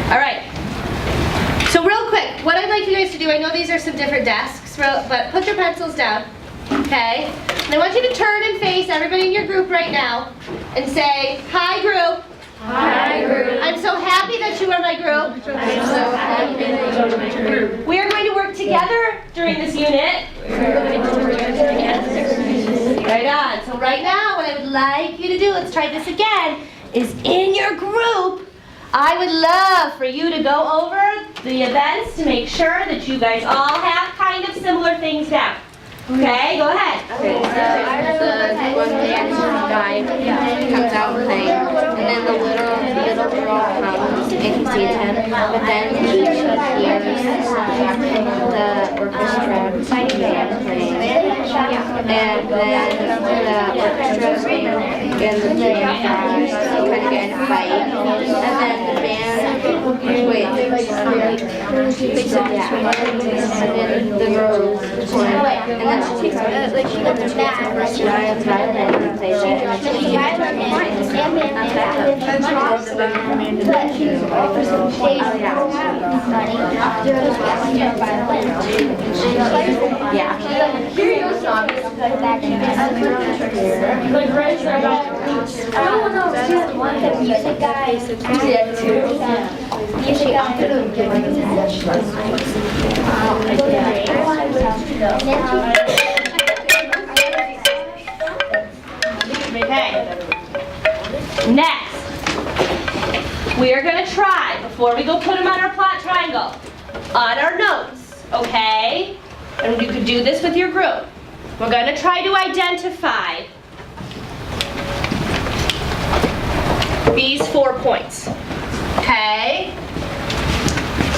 All right. So real quick, what I'd like you guys to do, I know these are some different desks, but put your pencils down, okay? And I want you to turn and face everybody in your group right now and say, hi group. Hi group. I'm so happy that you are my group. I'm so happy that you are my group. We are going to work together during this unit. Right on. So right now, what I would like you to do, let's try this again, is in your group, I would love for you to go over the events to make sure that you guys all have kind of similar things down. Okay, go ahead. Okay, so when the actual guy comes out playing, and then the little girl comes and he sees him, but then he hears the orchestra band playing, and then the orchestra and the band kind of get in a fight, and then the band, and then the girls play, and then she takes it, like she gets a chance and plays it, and plays it, Okay. Next, we are going to try, before we go put them on our plot triangle, on our notes, okay? And you can do this with your group. We're going to try to identify these 4 points, okay?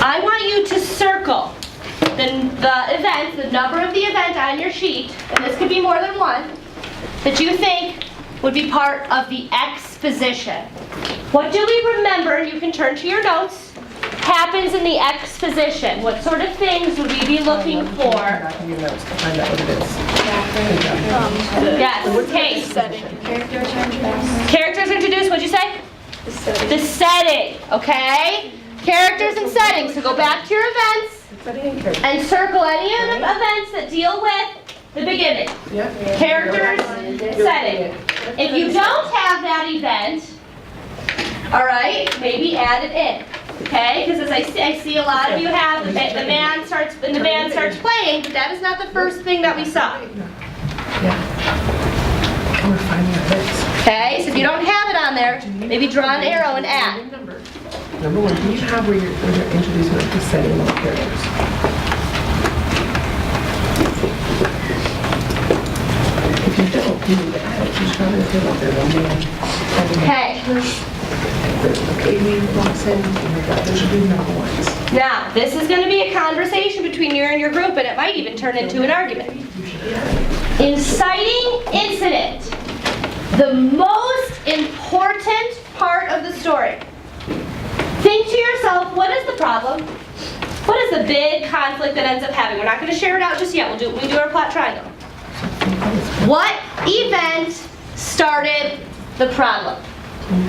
I want you to circle the event, the number of the event on your sheet, and this could be more than one, that you think would be part of the exposition. What do we remember, you can turn to your notes, happens in the exposition? What sort of things would we be looking for? Back in your notes to find out what it is. Yes, Kate. Characters introduced, what'd you say? The setting, okay? Characters and settings, so go back to your events and circle any of the events that deal with the beginning. Characters, setting. If you don't have that event, all right, maybe add it in, okay? Because as I see a lot of you have, the band starts playing, but that is not the first thing that we saw. We're finding our hits. Okay, so if you don't have it on there, maybe draw an arrow and add. Number one, do you have where you're introducing the setting of the characters? If you don't, you need to add it. She's trying to feel like there's a man. Okay. Amy walks in, there should be number ones. Now, this is going to be a conversation between you and your group, and it might even turn into an argument. Inciting incident. The most important part of the story. Think to yourself, what is the problem? What is the big conflict that ends up having? We're not going to share it out just yet. We'll do our plot triangle. What event started the problem?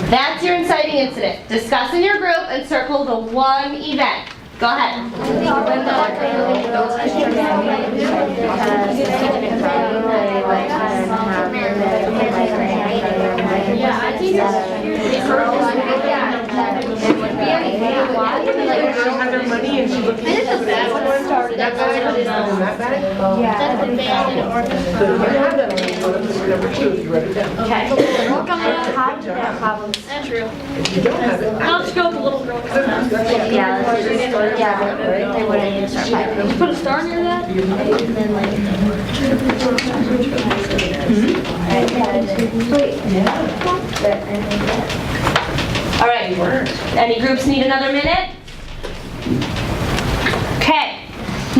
That's your inciting incident. Discuss in your group and circle the one event. Go ahead. Had their money and she looked at the bad one. That bag? That's the band and orchestra. So you have that on number two if you wrote it down. Okay. Work on the top of that problem. True. If you don't have it, I'll just go with the little girl. They wouldn't even start fighting. Put a star near that? All right. Any groups need another minute? Okay.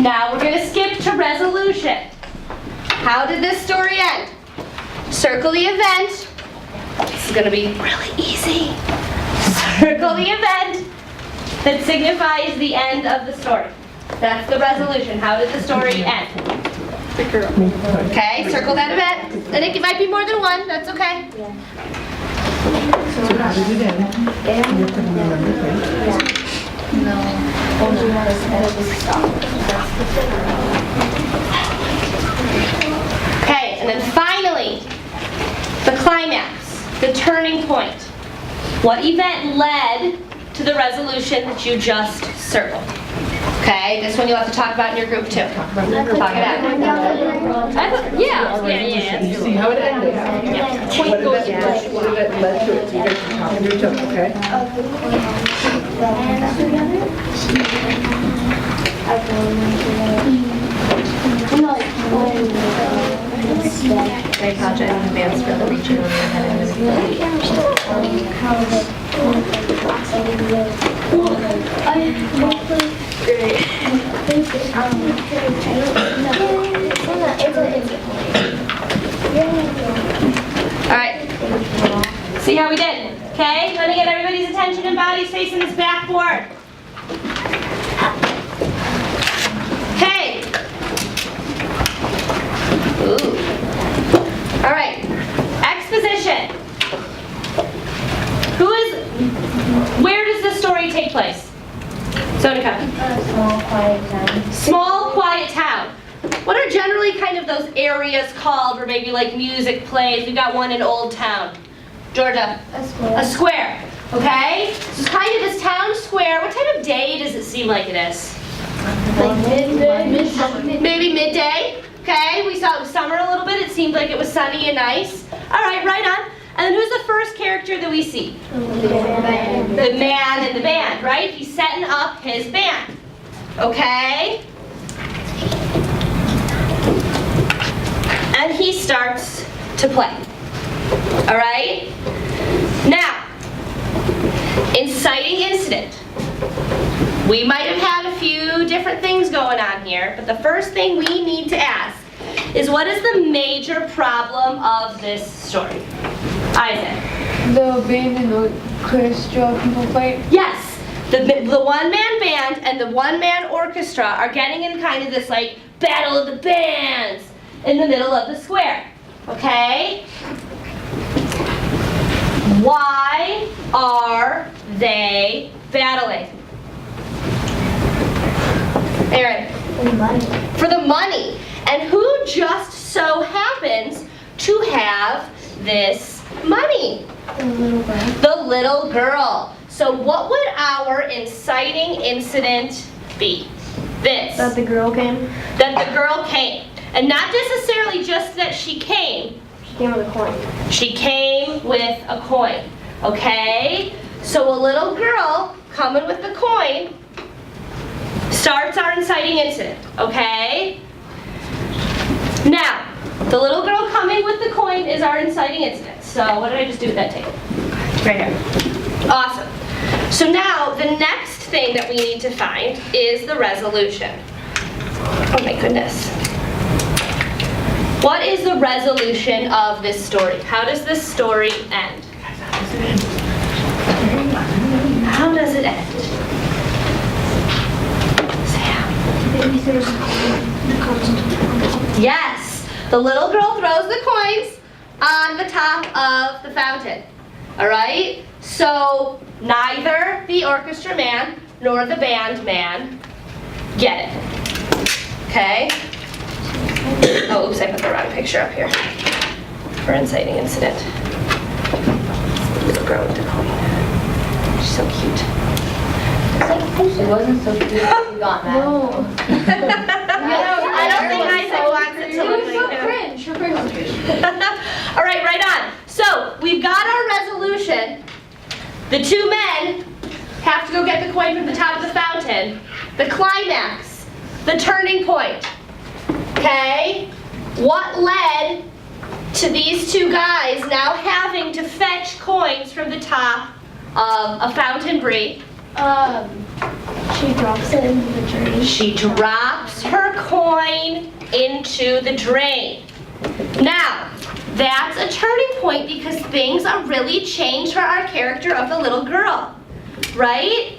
Now we're going to skip to resolution. How did this story end? Circle the event. This is going to be really easy. Circle the event that signifies the end of the story. That's the resolution. How did the story end? Okay, circle that event. And it might be more than one. That's okay. so how did it end? You're putting the number three. Okay, and then finally, the climax, the turning point. What event led to the resolution that you just circled? Okay, this one you'll have to talk about in your group too. Talk it out. Yeah. See how it ended? What event led to it? So you guys can talk in your tone, okay? I apologize in advance for the reaching over your head and All right. See how we did? Okay, let me get everybody's attention and bodies facing this backboard. Okay. Ooh. All right. Exposition. Where does this story take place? Sonika. Small, quiet town. Small, quiet town. What are generally kind of those areas called where maybe like music plays? We've got one in Old Town. Georgia. A square. A square. Okay? So it's kind of this town square. What time of day does it seem like it is? Like midday. Maybe midday. Okay? We saw it was summer a little bit. It seemed like it was sunny and nice. All right, right on. And then who's the first character that we see? The man in the band, right? He's setting up his band. Okay? And he starts to play. All right? Now, inciting incident. We might have had a few different things going on here, but the first thing we need to ask is what is the major problem of this story? Isaac. The band and the orchestra people fight. Yes, the one-man band and the one-man orchestra are getting in kind of this like battle of the bands in the middle of the square. Okay? Why are they battling? Aaron. For the money. And who just so happens to have this money? The little girl. So what would our inciting incident be? This. That the girl came. That the girl came. And not necessarily just that she came. She came with a coin. She came with a coin. Okay? So a little girl coming with the coin starts our inciting incident. Okay? Now, the little girl coming with the coin is our inciting incident. So what did I just do with that tape? Right here. Awesome. So now, the next thing that we need to find is the resolution. Oh my goodness. What is the resolution of this story? How does this story end? How does it end? Yes, the little girl throws the coins on the top of the fountain. All right? So neither the orchestra man nor the band man get it. Okay? Oh, oops, I put the wrong picture up here for inciting incident. Little girl with the coin. She's so cute. It wasn't so cute. You got mad. I don't think Isaac wants it to look like him. All right, right on. So we've got our resolution. The two men have to go get the coin from the top of the fountain. The climax, the turning point. Okay? What led to these two guys now having to fetch coins from the top of a fountain, Bree? She drops it into the drain. She drops her coin into the drain. Now, that's a turning point because things are really changed for our character of the little girl, right?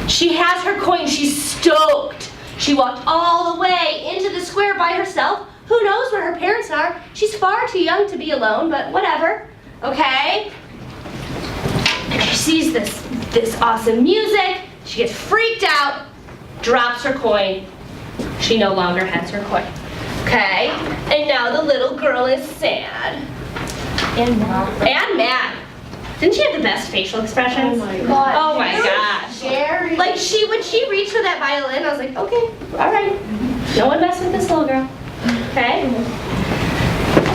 She has her coin, she's stoked. She walked all the way into the square by herself. Who knows where her parents are? She's far too young to be alone, but whatever, okay? And she sees this awesome music. She She gets freaked out, drops her coin. She no longer has her coin. Okay? And now the little girl is sad. And mom. And mad. Didn't she have the best facial expressions? Oh my god. Oh my gosh. Very. Like when she reached for that violin, I was like, okay, all right. No one mess with this little girl. Okay?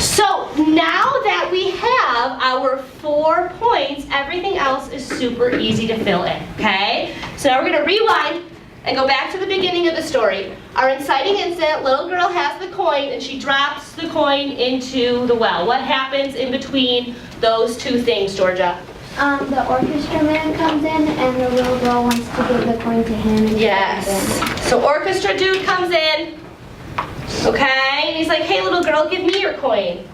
So now that we have our 4 points, everything else is super easy to fill in. Okay? So now we're going to rewind and go back to the beginning of the story. Our inciting incident, little girl has the coin and she drops the coin into the well. What happens in between those two things, Georgia? The orchestra man comes in and the little girl wants to give the coin to him. And Yes. So orchestra dude comes in, okay, and he's like, hey little girl, give me your coin.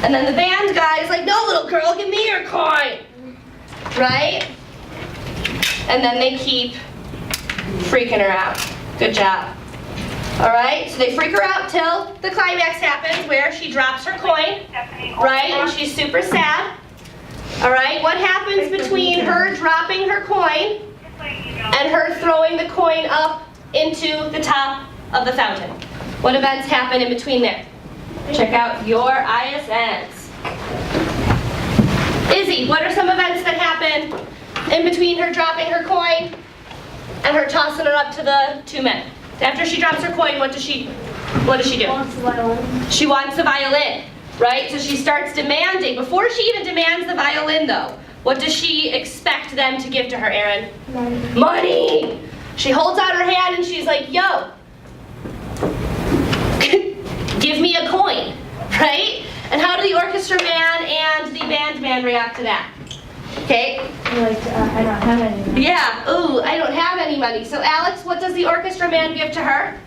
And then the band guy is like, no little girl, give me your coin. Right? And then they keep freaking her out. Good job. All right, so they freak her out till the climax happens where she drops her coin, right, and she's super sad. All right, what happens between her dropping her coin and her throwing the coin up into the top of the fountain? What events happen in between there? Check out your ISNs. Izzy, what are some events that happen in between her dropping her coin and her tossing it up to the 2 men? After she drops her coin, what does she do? wants the violin. She wants the violin, right? So she starts demanding. Before she even demands the violin, though, what does she expect them to give to her, Erin? Money. Money! She holds out her hand and she's like, yo, give me a coin, right? And how do the orchestra man and the band man react to that? Okay? Like, I don't have any money. Yeah, ooh, I don't have any money. So Alex, what does the orchestra man give to her?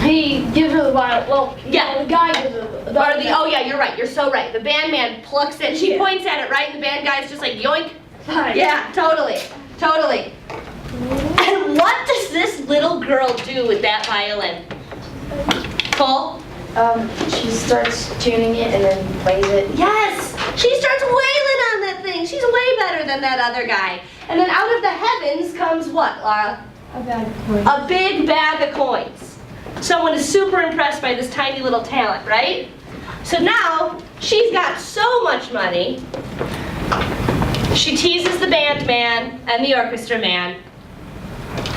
He gives her the violin. Well, Yeah. the guy gives her the Or the, oh yeah, you're right, you're so right. The band man plucks it, she points at it, right? And the band guy's just like, yoink. Yeah, totally, totally. And what does this little girl do with that violin? Cole? She starts tuning it and then plays it. Yes! She starts wailing on that thing. She's way better than that other guy. And then out of the heavens comes what, Laura? A bag of coins. A big bag of coins. Someone is super impressed by this tiny little talent, right? So now, she's got so much money, she teases the band man and the orchestra man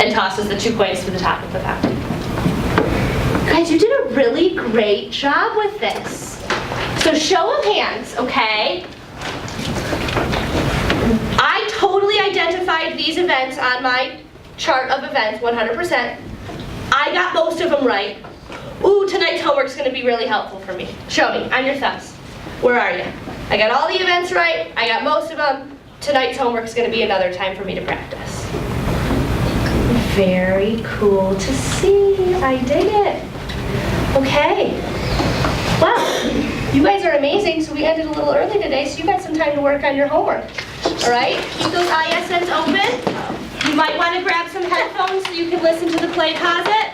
and tosses the 2 coins to the top of the fountain. Guys, you did a really great job with this. So show of hands, okay? I totally identified these events on my chart of events, 100%. I got most of them right. Ooh, tonight's homework's gonna be really helpful for me. Show me, on your thumbs. Where are you? I got all the events right, I got most of them. Tonight's homework's gonna be another time for me to practice. Very cool to see, I dig it. Okay. Wow, you guys are amazing, so we ended a little early today, so you got some time to work on your homework. All right, keep those ISNs open. You might want to grab some headphones so you can listen to the play pause it.